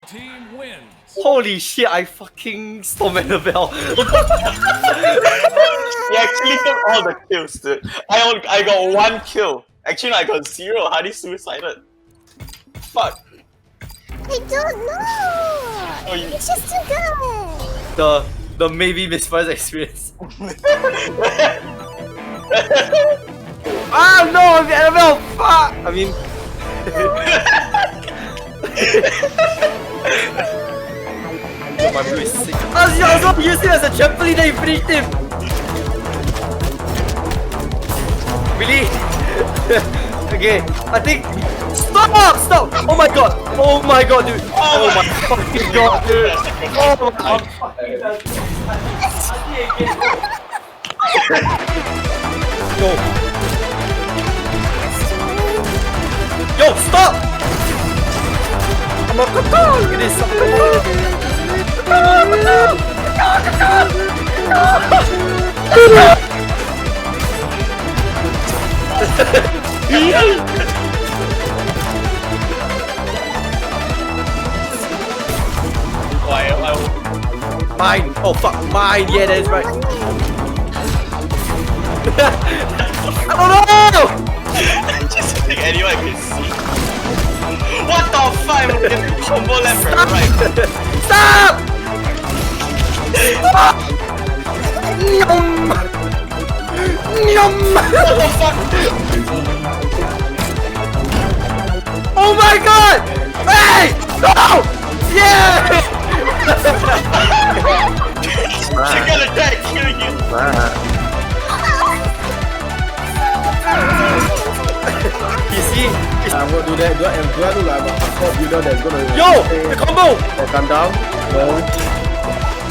team wins. Holy shit, I fucking stormed Annabelle. He actually took all the kills, dude. I got 1 kill. Actually, no, I got 0. Hardy suicided. Fuck. I don't know! Oh, you... It's just too good! The maybe misfires experience. Ah no, Annabelle! Fuck! I mean... My blue is sick. I was going to use him as a trampoline and you finished him! Really? Okay, I think... Stop! Stop! Oh my god! Oh my god, dude! Oh my fucking god, dude! Oh my god! Yo! Yo, stop! I'm a cuckoo! Look at this! I'm a Mine! Oh fuck, mine! Yeah, that is right. I don't know! Just think anyone can see. What the fuck? I'm getting combo left and right. Stop! Stop! Yum! Yum! What the fuck? Oh my god! Hey! No! Yeah! She got a die killing you. You see? I won't do that. Do I look like a hardcore builder that's gonna... Yo! The combo! Come down? No.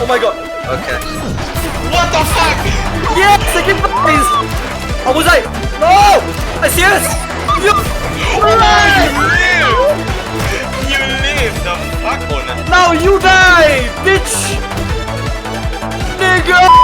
Oh my god! Okay. What the fuck? Yeah! Second prize! How was I? No! I'm serious! You! You live! You live! The fuck on it? Now you die! Bitch! Nigga!